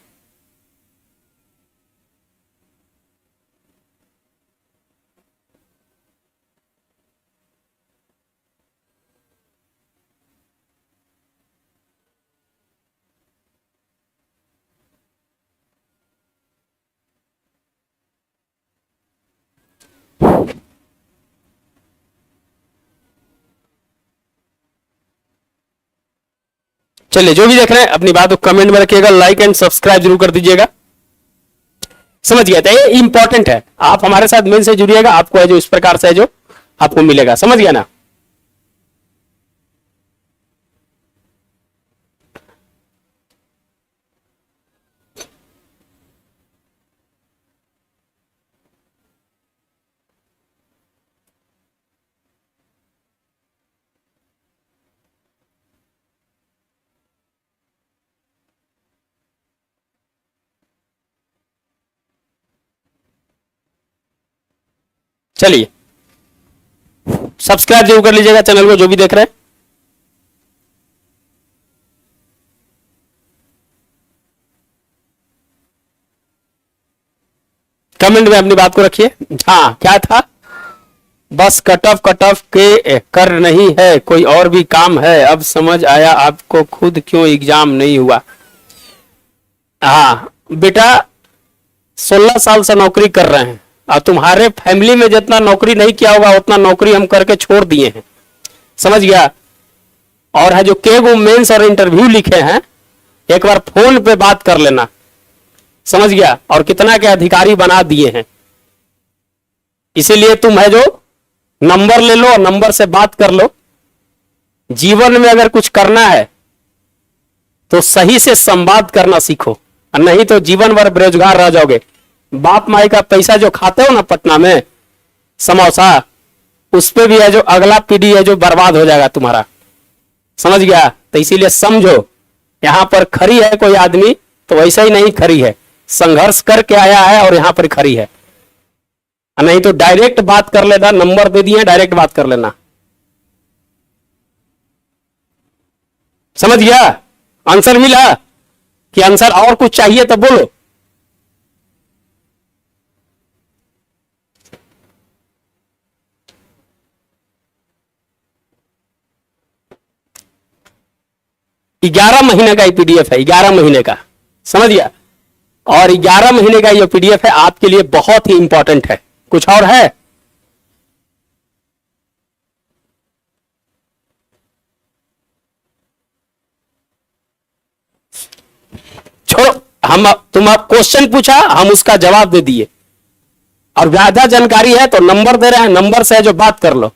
चलिए, जो भी देख रहे हैं अपनी बात को कमेंट में रखिएगा, लाइक एंड सब्सक्राइब जरूर कर दीजिएगा। समझ गया था, ये इंपॉर्टेंट है। आप हमारे साथ मेन से जुड़िएगा, आपको है जो इस प्रकार से है जो आपको मिलेगा। समझ गया ना। चलिए, सब्सक्राइब जरूर कर लीजिएगा चैनल को, जो भी देख रहे हैं। कमेंट में अपनी बात को रखिए। हाँ, क्या था, बस कट ऑफ के कर नहीं है, कोई और भी काम है। अब समझ आया आपको खुद क्यों एग्जाम नहीं हुआ। हाँ बेटा, 16 साल से नौकरी कर रहे हैं और तुम्हारे फैमिली में जितना नौकरी नहीं किया होगा उतना नौकरी हम करके छोड़ दिए हैं। समझ गया। और है जो के वो मेंस और इंटरव्यू लिखे हैं, एक बार फोन पे बात कर लेना। समझ गया। और कितना के अधिकारी बना दिए हैं। इसीलिए तुम है जो नंबर ले लो और नंबर से बात कर लो। जीवन में अगर कुछ करना है तो सही से संवाद करना सीखो, और नहीं तो जीवन भर बेरोजगार रह जाओगे। बाप माई का पैसा जो खाते हो ना पटना में समोसा, उस पे भी है जो अगला पीढ़ी है जो बर्बाद हो जाएगा तुम्हारा। समझ गया। तो इसीलिए समझो, यहां पर खड़ी है कोई आदमी तो वैसा ही नहीं खड़ी है, संघर्ष करके आया है और यहां पर खड़ी है। नहीं तो डायरेक्ट बात कर लेना, नंबर दे दिए, डायरेक्ट बात कर लेना। समझ गया। आंसर मिला कि आंसर और कुछ चाहिए तो बोलो। ग्यारह महीने का पीडीएफ है, 11 महीने का। समझ गया। और 11 महीने का ये पीडीएफ है, आपके लिए बहुत ही इंपॉर्टेंट है। कुछ और है? छोड़ो, हम तुम आप क्वेश्चन पूछा, हम उसका जवाब दे दिए। और ज्यादा जानकारी है तो नंबर दे रहे हैं, नंबर से जो बात कर लो।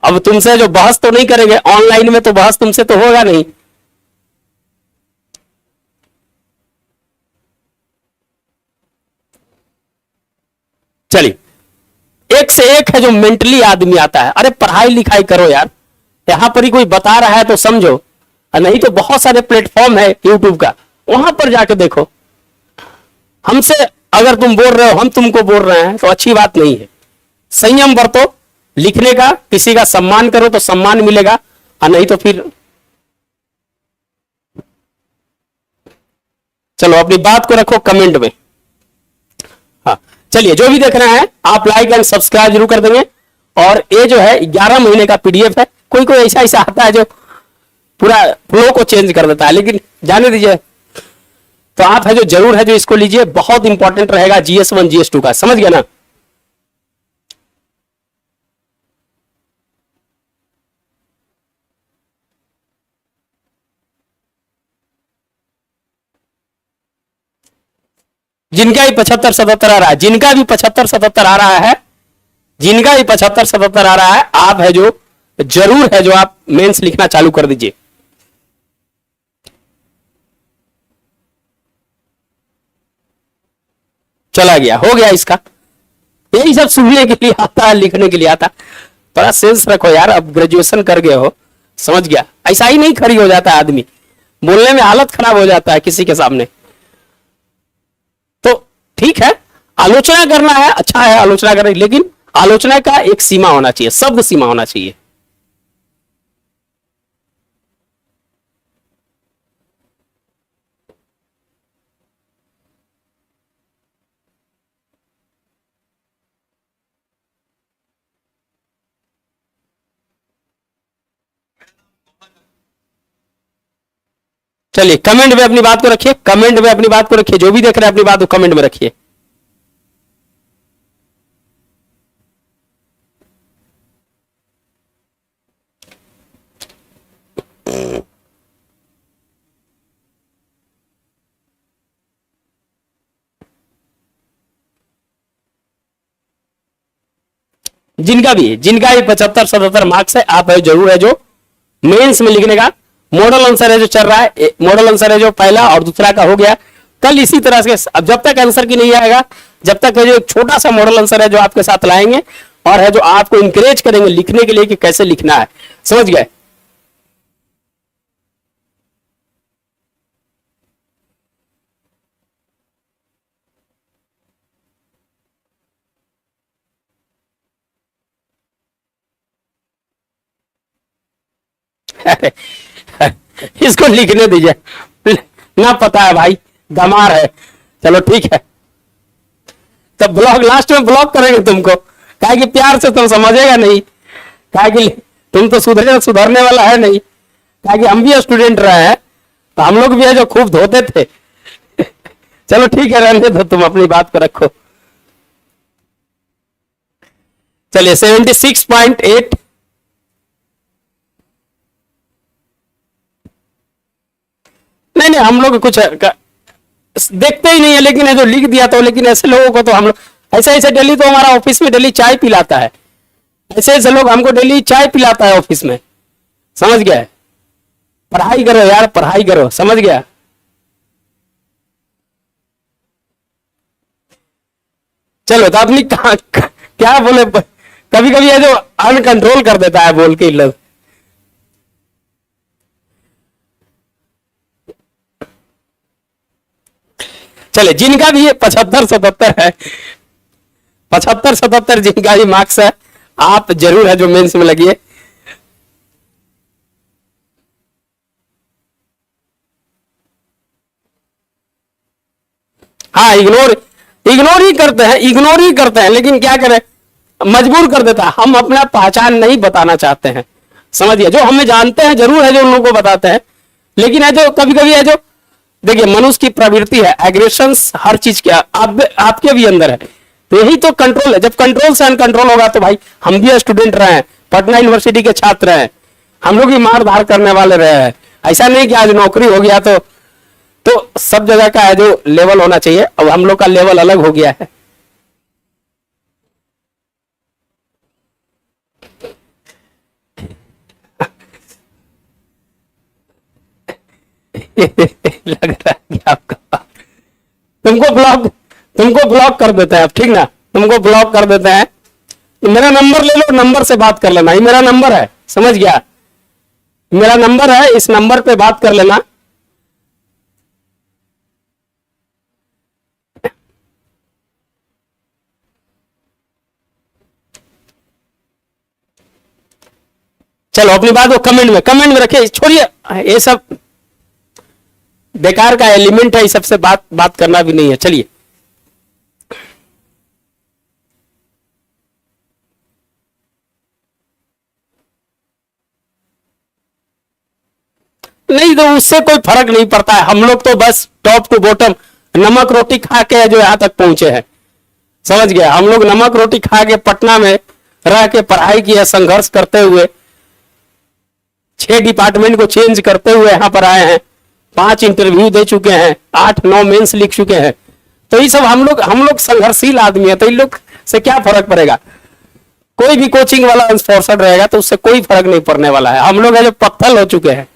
अब तुमसे जो बहस तो नहीं करेंगे ऑनलाइन में, तो बहस तुमसे तो होगा नहीं। चलिए, एक से एक है जो मेंटली आदमी आता है। अरे पढ़ाई लिखाई करो यार, यहां पर ही कोई बता रहा है तो समझो, और नहीं तो बहुत सारे प्लेटफॉर्म है यूट्यूब का, वहां पर जाके देखो। हमसे अगर तुम बोल रहे हो, हम तुमको बोल रहे हैं, तो अच्छी बात नहीं है। संयम बरतो, लिखने का, किसी का सम्मान करो तो सम्मान मिलेगा, और नहीं तो फिर चलो अपनी बात को रखो कमेंट में। हाँ चलिए, जो भी देख रहे हैं आप लाइक एंड सब्सक्राइब जरूर कर देंगे। और ये जो है 11 महीने का पीडीएफ है। कोई कोई ऐसा ऐसा आता है जो पूरा फ्लो को चेंज कर देता है, लेकिन जाने दीजिए। तो आप है जो जरूर है जो इसको लीजिए, बहुत इंपॉर्टेंट रहेगा GS1 GS2 का। समझ गया ना। जिनका भी 75-77 आ रहा है, जिनका भी 75-77 आ रहा है, जिनका भी 75-77 आ रहा है, आप है जो जरूर है जो आप मेंस लिखना चालू कर दीजिए। चला गया, हो गया इसका। यही सब सुनने के लिए आता है, लिखने के लिए आता। थोड़ा सेंस रखो यार, अब ग्रेजुएशन कर गए हो। समझ गया। ऐसा ही नहीं खड़ी हो जाता है आदमी, बोलने में हालत खराब हो जाता है किसी के सामने। तो ठीक है, आलोचना करना है, अच्छा है आलोचना करना, लेकिन आलोचना का एक सीमा होना चाहिए, शब्द सीमा होना चाहिए। चलिए, कमेंट में अपनी बात को रखिए, कमेंट में अपनी बात को रखिए। जो भी देख रहे हैं अपनी बात को कमेंट में रखिए। जिनका भी 75-77 मार्क्स है, आप है जरूर है जो मेंस में लिखने का। मॉडल आंसर है जो चल रहा है, मॉडल आंसर है जो पहला और दूसरा का हो गया। कल इसी तरह से, अब जब तक आंसर की नहीं आएगा, जब तक है जो एक छोटा सा मॉडल आंसर है जो आपके साथ लाएंगे और है जो आपको इंकरेज करेंगे लिखने के लिए कि कैसे लिखना है। समझ गए? इसको लिखने दीजिए, ना पता है भाई, गमार है। चलो ठीक है, तब ब्लॉक लास्ट में ब्लॉक करेंगे तुमको, कहा कि प्यार से तुम समझेगा नहीं, कहा कि तुम तो सुधरने वाला है नहीं, कहा कि हम भी स्टूडेंट रहे हैं तो हम लोग भी है जो खूब धोते थे। चलो ठीक है, रहने दो, तुम अपनी बात पर रखो। चलिए 76.8, नहीं नहीं हम लोग कुछ देखते ही नहीं है, लेकिन है जो लिख दिया तो, लेकिन ऐसे लोगों को तो हम लोग ऐसे ऐसे डेली, तो हमारा ऑफिस में डेली चाय पिलाता है, ऐसे ऐसे लोग हमको डेली चाय पिलाता है ऑफिस में। समझ गया? पढ़ाई करो यार, पढ़ाई करो। समझ गया? चलो तो अपनी क्या बोले, कभी कभी है जो अनकंट्रोल कर देता है बोल के लोग। चले जिनका भी ये 75-77 है, 75-77 जिनका भी मार्क्स है, आप जरूर है जो मेंस में लगिए। हाँ, इग्नोर इग्नोर ही करते हैं, इग्नोर ही करते हैं, लेकिन क्या करें, मजबूर कर देता है। हम अपना पहचान नहीं बताना चाहते हैं। समझिए, जो हमें जानते हैं जरूर है जो उन लोगों को बताते हैं, लेकिन है जो कभी कभी है जो, देखिए मनुष्य की प्रवृत्ति है, एग्रेशन हर चीज के आपके भी अंदर है, तो यही तो कंट्रोल है। जब कंट्रोल से अनकंट्रोल होगा तो भाई, हम भी स्टूडेंट रहे हैं, पटना यूनिवर्सिटी के छात्र हैं, हम लोग भी मार धार करने वाले रहे हैं। ऐसा नहीं कि आज नौकरी हो गया तो सब जगह का है जो लेवल होना चाहिए, अब हम लोग का लेवल अलग हो गया है। लग रहा है कि आपका, तुमको ब्लॉक कर देते हैं अब, ठीक ना, तुमको ब्लॉक कर देते हैं। तो मेरा नंबर ले लो, नंबर से बात कर लेना, ये मेरा नंबर है। समझ गया? मेरा नंबर है, इस नंबर पे बात कर लेना। चलो अपनी बात को कमेंट में रखिए, छोड़िए ये सब बेकार का एलिमेंट है, इस सबसे बात करना भी नहीं है। चलिए नहीं, तो उससे कोई फर्क नहीं पड़ता है। हम लोग तो बस टॉप टू बॉटम नमक रोटी खा के जो यहाँ तक पहुंचे हैं। समझ गया? हम लोग नमक रोटी खा के पटना में रह के पढ़ाई किया, संघर्ष करते हुए 6 डिपार्टमेंट को चेंज करते हुए यहाँ पर आए हैं, 5 इंटरव्यू दे चुके हैं, 8-9 मेंस लिख चुके हैं। तो ये सब हम लोग संघर्षशील आदमी है, तो इन लोग से क्या फर्क पड़ेगा। कोई भी कोचिंग वाला अनस्पॉन्सर्ड रहेगा तो उससे कोई फर्क नहीं पड़ने वाला है। हम लोग है जो पत्थर हो चुके हैं।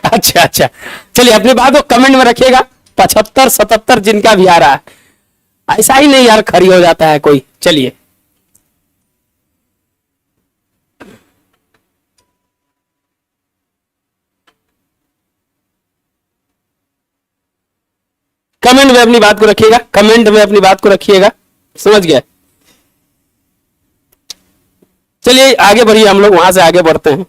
अच्छा अच्छा, चलिए अपनी बात को कमेंट में रखिएगा। 75-77 जिनका भी आ रहा है, ऐसा ही नहीं यार खरी हो जाता है कोई। चलिए कमेंट में अपनी बात को रखिएगा, कमेंट में अपनी बात को रखिएगा। समझ गया? चलिए आगे बढ़िए, हम लोग वहां से आगे बढ़ते हैं।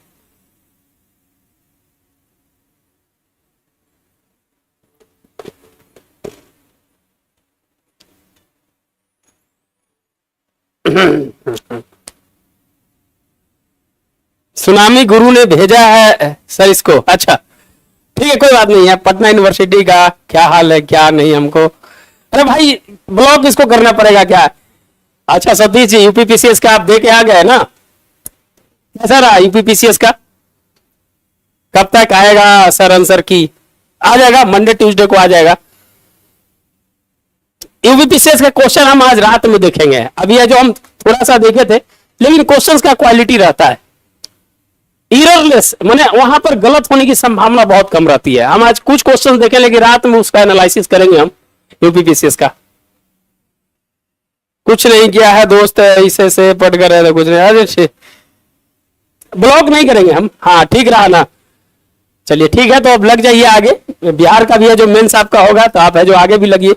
सुनामी गुरु ने भेजा है सर इसको। अच्छा ठीक है, कोई बात नहीं है। पटना यूनिवर्सिटी का क्या हाल है क्या नहीं हमको, अरे भाई ब्लॉक इसको करना पड़ेगा क्या। अच्छा सतीश जी, यूपीपीसीएस का आप दे के आ गए ना? कैसा रहा यूपीपीसीएस का? कब तक आएगा सर आंसर की? आ जाएगा, मंडे ट्यूसडे को आ जाएगा। यूपीपीसीएस का क्वेश्चन हम आज रात में देखेंगे। अभी ये जो हम थोड़ा सा देखे थे, लेकिन क्वेश्चंस का क्वालिटी रहता है एररलेस, माने वहां पर गलत होने की संभावना बहुत कम रहती है। हम आज कुछ क्वेश्चंस देखें, लेकिन रात में उसका एनालिसिस करेंगे हम यूपीपीसीएस का। कुछ नहीं किया है दोस्त, इसे से पढ़ कर रहे थे, कुछ नहीं। अरे ब्लॉक नहीं करेंगे हम। हाँ ठीक रहा ना, चलिए ठीक है। तो अब लग जाइए आगे, बिहार का भी है जो मेंस आपका होगा, तो आप है जो आगे भी लगिए।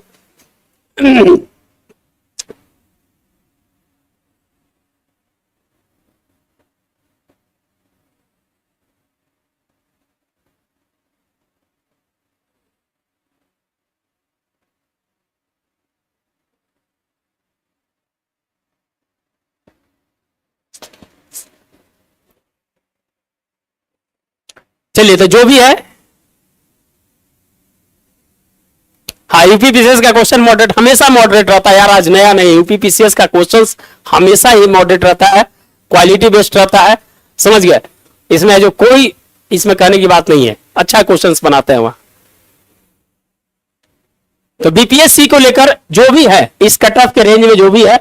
चलिए, तो जो भी है, हाँ यूपीपीसीएस का क्वेश्चन मॉडरेट, हमेशा मॉडरेट रहता है यार, आज नया नहीं। यूपीपीसीएस का क्वेश्चंस हमेशा ही मॉडरेट रहता है, क्वालिटी बेस्ड रहता है, समझ गए? इसमें जो कोई इसमें कहने की बात नहीं है, अच्छा क्वेश्चंस बनाते हैं वहां। तो बीपीएससी को लेकर जो भी है, इस कट ऑफ के रेंज में जो भी है,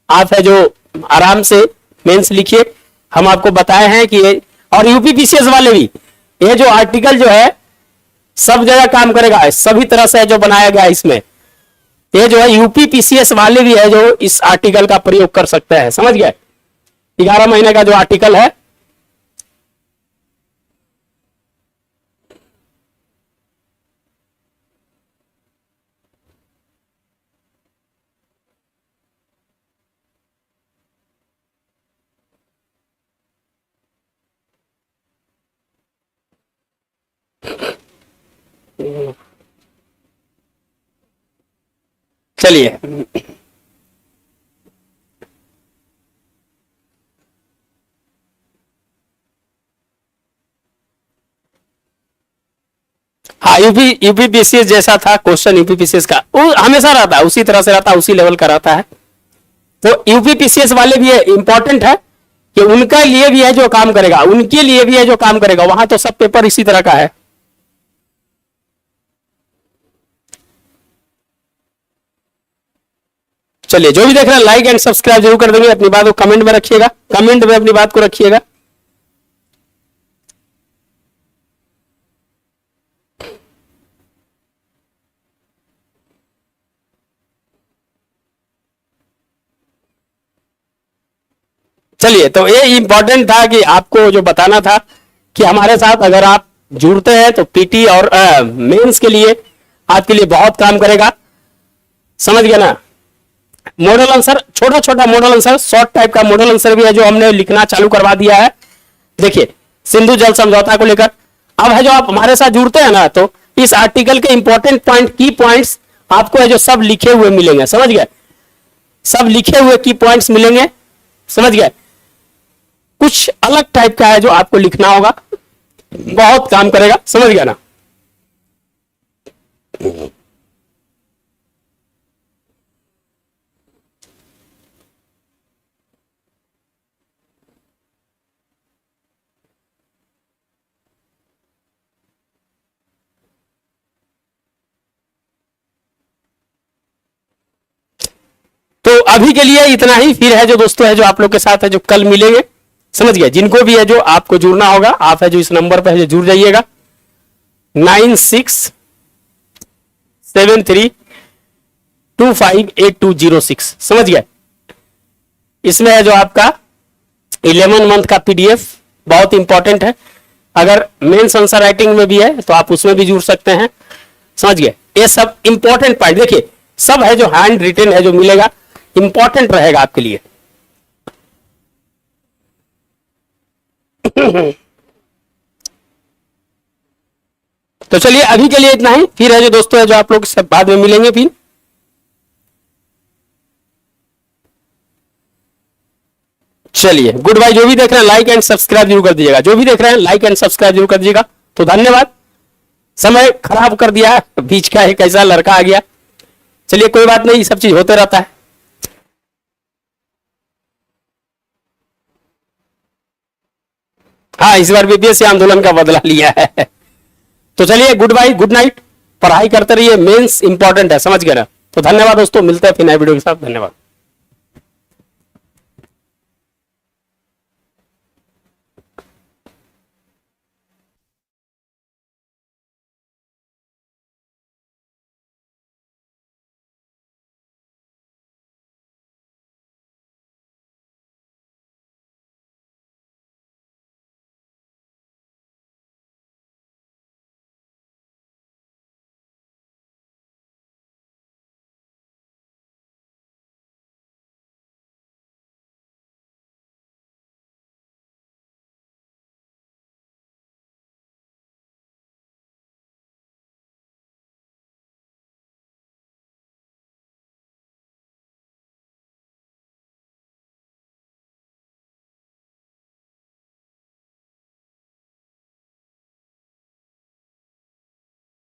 आप है जो आराम से मेंस लिखिए। हम आपको बताए हैं कि और यूपीपीसीएस वाले भी, ये जो आर्टिकल जो है सब जगह काम करेगा, सभी तरह से जो बनाया गया इसमें, ये जो है यूपीपीसीएस वाले भी है जो इस आर्टिकल का प्रयोग कर सकते हैं, समझ गए? 11 महीने का जो आर्टिकल है, चलिए हाँ, यूपीपीसीएस जैसा था क्वेश्चन, यूपीपीसीएस का वो हमेशा रहता है, उसी तरह से रहता है, उसी लेवल का रहता है। तो यूपीपीसीएस वाले भी है, इंपॉर्टेंट है कि उनका लिए भी है जो काम करेगा, उनके लिए भी है जो काम करेगा। वहां तो सब पेपर इसी तरह का है। चलिए, जो भी देख रहे हैं लाइक एंड सब्सक्राइब जरूर कर देंगे। अपनी बात को कमेंट में रखिएगा, कमेंट में अपनी बात को रखिएगा। चलिए, तो ये इंपॉर्टेंट था कि आपको जो बताना था कि हमारे साथ अगर आप जुड़ते हैं तो पीटी और मेंस के लिए आपके लिए बहुत काम करेगा, समझ गया ना? मॉडल आंसर, छोटा छोटा मॉडल आंसर, शॉर्ट टाइप का मॉडल आंसर भी है जो हमने लिखना चालू करवा दिया है। देखिए, सिंधु जल समझौता को लेकर अब है जो आप हमारे साथ जुड़ते हैं ना, तो इस आर्टिकल के इंपॉर्टेंट पॉइंट, की पॉइंट्स आपको है जो सब लिखे हुए मिलेंगे, समझ गए? सब लिखे हुए की पॉइंट्स मिलेंगे, समझ गए? कुछ अलग टाइप का है जो आपको लिखना होगा, बहुत काम करेगा, समझ गया ना? तो अभी के लिए इतना ही, फिर है जो दोस्तों है जो आप लोग के साथ है जो कल मिलेंगे, समझ गए? जिनको भी है जो आपको जुड़ना होगा, आप है जो इस नंबर पर है जो जुड़ जाइएगा, 9673258206, समझ गए? इसमें है जो आपका 11 मंथ का पीडीएफ बहुत इंपॉर्टेंट है। अगर मेंस आंसर राइटिंग में भी है तो आप उसमें भी जुड़ सकते हैं, समझ गए? ये सब इंपॉर्टेंट पॉइंट देखिए, सब है जो हैंड रिटन है जो मिलेगा, इंपॉर्टेंट रहेगा आपके लिए। तो चलिए, अभी के लिए इतना ही, फिर है जो दोस्तों है जो आप लोग सब बाद में मिलेंगे फिर। चलिए, गुड बाय। जो भी देख रहे हैं लाइक एंड सब्सक्राइब जरूर कर दीजिएगा, जो भी देख रहे हैं लाइक एंड सब्सक्राइब जरूर कर दीजिएगा। तो धन्यवाद। समय खराब कर दिया है, बीच का एक ऐसा लड़का आ गया, चलिए कोई बात नहीं, सब चीज होते रहता है। हाँ, इस बार बीपीएससी आंदोलन का बदला लिया है। तो चलिए, गुड बाय, गुड नाइट, पढ़ाई करते रहिए, मेंस इंपॉर्टेंट है, समझ गए ना। तो धन्यवाद दोस्तों, मिलते हैं फिर नए वीडियो के साथ, धन्यवाद।